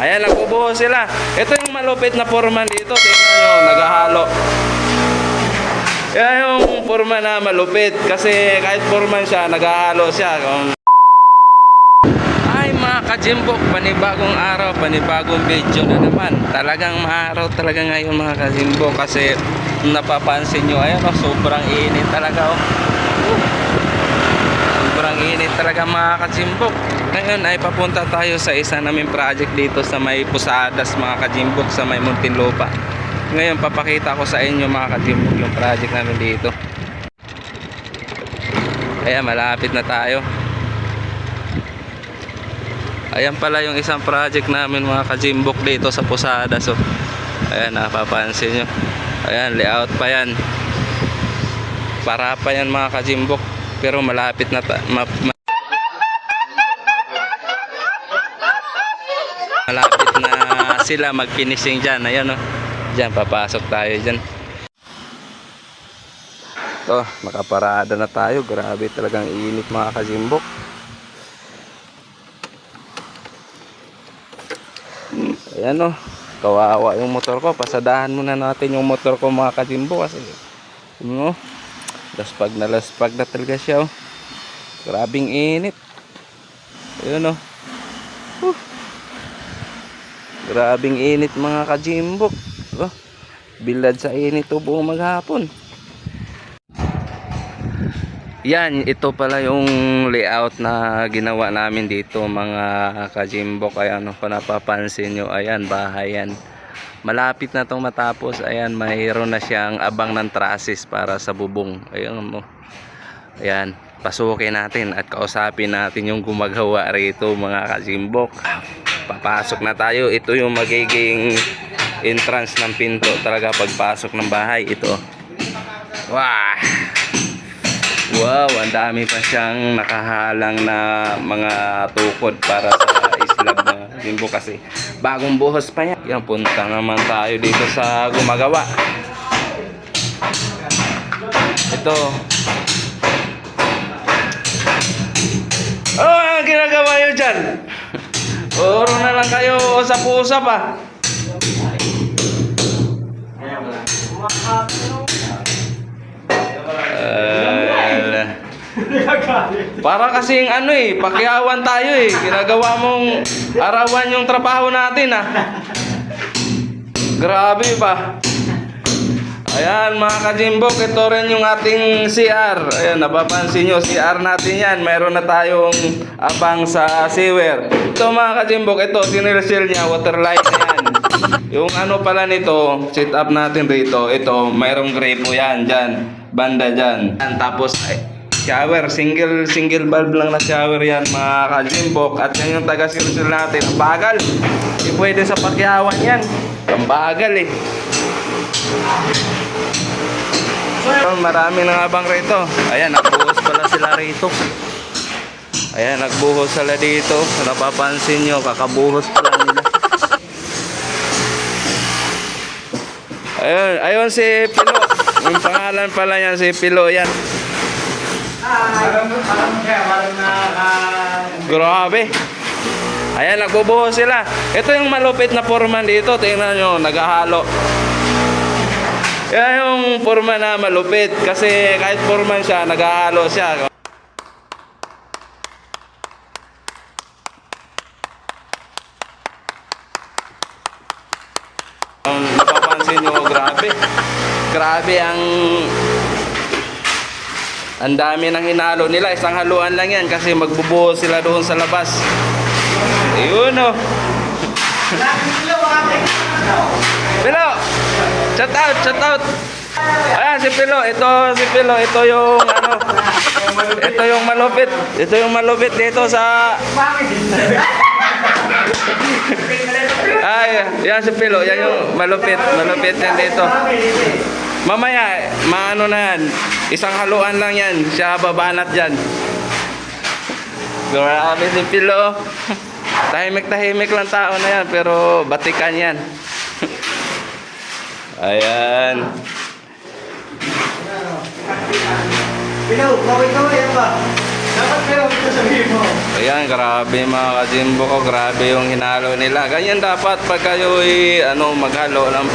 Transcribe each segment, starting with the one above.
Ayan, nagbubuhos sila. Ito yung malupit na foreman dito. Tingnan nyo, naghahalo. Yan yung foreman na malupit. Kasi kahit foreman siya, naghahalo siya. Ay mga kajimbok, panibagong araw, panibagong video na naman. Talagang maaraw talaga ngayon mga kajimbok. Kasi napapansin nyo, ayan oh, sobrang init talaga oh. Sobrang init talaga mga kajimbok. Ngayon ay papunta tayo sa isa naming project dito sa may Posadas mga kajimbok, sa may Muntinlupa. Ngayon papakita ko sa inyo mga kajimbok yung project namin dito. Ayan, malapit na tayo. Ayan pala yung isang project namin mga kajimbok dito sa Posadas oh. Ayan, napapansin nyo. Ayan, layout pa yan. Para pa yan mga kajimbok. Pero malapit na malapit na sila mag-finishing dyan. Ayan o, dyan papasok tayo dyan. Ito, nakaparada na tayo. Grabe talagang init mga kajimbok. Ayan o, kawawa yung motor ko. Pasadahan muna natin yung motor ko mga kajimbok. Kasi no, laspag na talaga siya oh. Grabing init. Ayun oh. Grabing init mga kajimbok oh. Bilad sa init oh, buong maghapon. Yan, ito pala yung layout na ginawa namin dito mga kajimbok. Ayan oh, kung napapansin nyo, ayan, bahay yan. Malapit na itong matapos. Ayan, mayroon na siyang abang ng trusses para sa bubong. Ayan mo. Ayan, pasukin natin at kausapin natin yung gumagawa rito mga kajimbok. Papasok na tayo. Ito yung magiging entrance ng pinto talaga pagpasok ng bahay. Ito. Wow! Wow, ang dami pa siyang nakahalang na mga tukod para sa islab na kajimbok kasi bagong buhos pa yan. Yan, punta naman tayo dito sa gumagawa. Ito. Oh, ang ginagawa nyo dyan? Puro na lang kayo usap-usap ah. Para kasing ano eh, pakiawan tayo eh. Ginagawa mong arawan yung trabaho natin ah. Grabe pa. Ayan mga kajimbok, ito rin yung ating CR. Ayan, napapansin nyo, CR natin yan. Meron na tayong abang sa sewer. Ito mga kajimbok, ito, sinilsil niya, waterline na yan. Yung ano pala nito, set up natin rito, ito, mayroong gripo yan, dyan, banda dyan. Tapos, shower, single valve lang na shower yan mga kajimbok. At yan yung taga-silsil natin. Ang bagal, hindi pwede sa pakyawan yan. Ang bagal eh. Marami nang abang rito. Ayan, nagbuhos pala sila rito. Ayan, nagbuhos sila dito. Napapansin nyo, kakabuhos pala nila. Ayun, ayun si Pilo. Yung pangalan pala yan, si Pilo yan. Grabe. Ayan, nagbubuhos sila. Ito yung malupit na foreman dito. Tingnan nyo, naghahalo. Yan yung foreman na malupit. Kasi kahit foreman siya, naghahalo siya. Napapansin nyo, grabe. Grabe ang dami ng hinalo nila. Isang haluan lang yan kasi magbubuhos sila doon sa labas. Ayun o. Pilo! Shout out, shout out! Ayan si Pilo, ito si Pilo, ito yung ano, ito yung malupit. Ito yung malupit dito sa ay, yan si Pilo, yan yung malupit yan dito. Mamaya, maano na yan, isang haluan lang yan, siya babanat dyan. Grabe si Pilo. Tahimik lang tao na yan, pero batikan yan. Ayan. Pilo, kaway-kaway yan ba? Dapat meron ito sabihin mo. Ayan, grabe mga kajimbo ko, grabe yung hinalo nila. Ganyan dapat pag kayo maghalo ng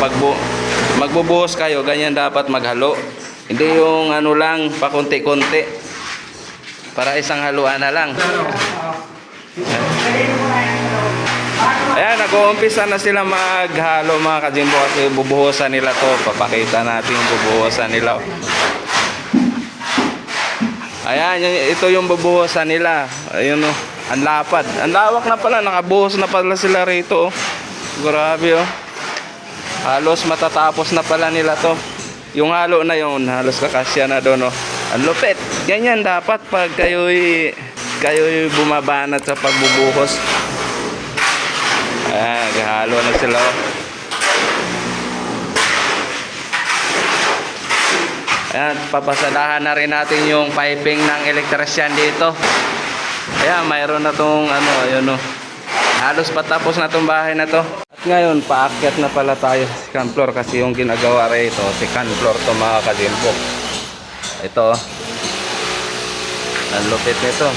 magbubuhos kayo, ganyan dapat maghalo. Hindi yung lang, pakunti-kunti. Para isang haluan na lang. Ayan, nag-uumpisa na sila maghalo mga kajimbo kasi bubuhusan nila to. Papakita natin yung bubuhusan nila. Ayan, ito yung bubuhusan nila. Ayun o, ang lapad. Ang lawak na pala, nakabuhos na pala sila rito. Grabe o. Halos matatapos na pala nila to. Yung halo na yun, halos kakasya na doon o. Ang lupit. Ganyan dapat pag kayo'y bumabanat sa pagbubuhos. Ayan, gahalo na sila o. Ayan, papasadahan na rin natin yung piping ng electrician dito. Ayan, mayroon na tong ayun o. Halos patapos na tong bahay na to. At ngayon, paakyat na pala tayo sa second floor kasi yung ginagawa rito, second floor to mga kajimbo. Ito, ang lupit nito.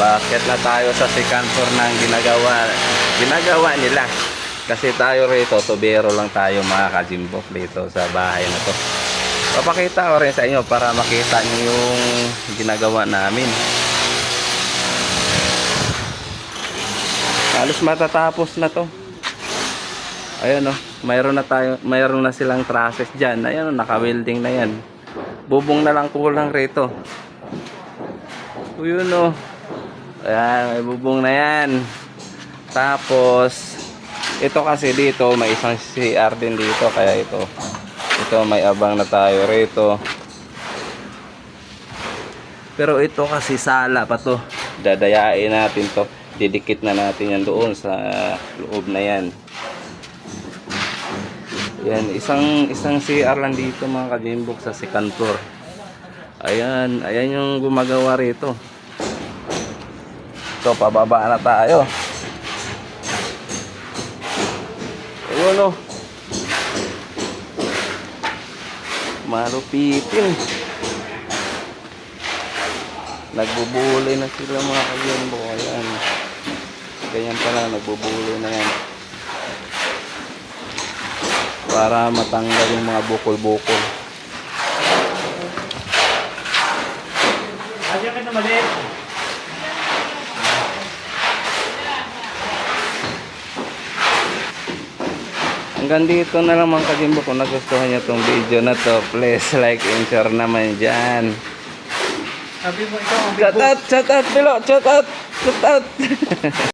Paakyat na tayo sa second floor ng ginagawa nila. Kasi tayo rito, tubero lang tayo mga kajimbo dito sa bahay na to. Papakita ko rin sa inyo para makita niyo yung ginagawa namin. Halos matatapos na to. Ayan o, mayroon na silang trusses dyan. Ayan o, naka-welding na yan. Bubong na lang kulang rito. Yun o. Ayan, may bubong na yan. Tapos, ito kasi dito, may isang CR din dito. Kaya ito may abang na tayo rito. Pero ito kasi sala pa to. Dadayain natin to. Didikit na natin yan doon sa loob na yan. Yan, isang CR lang dito mga kajimbok sa second floor. Ayan yung gumagawa rito. Ito, pababa na tayo. Ayun o. Malupitin. Nagbubulay na sila mga kajimbo. Ayan. Ganyan pala, nagbubulay na yan. Para matanggal yung mga bukol-bukol. Asya ka na maliit. Hanggang dito na lang mga kajimbo. Kung nagustuhan nyo itong video na to, please like and share naman dyan. Sabi mo ikaw ang big boss. Shout out, Bilo! Shout out!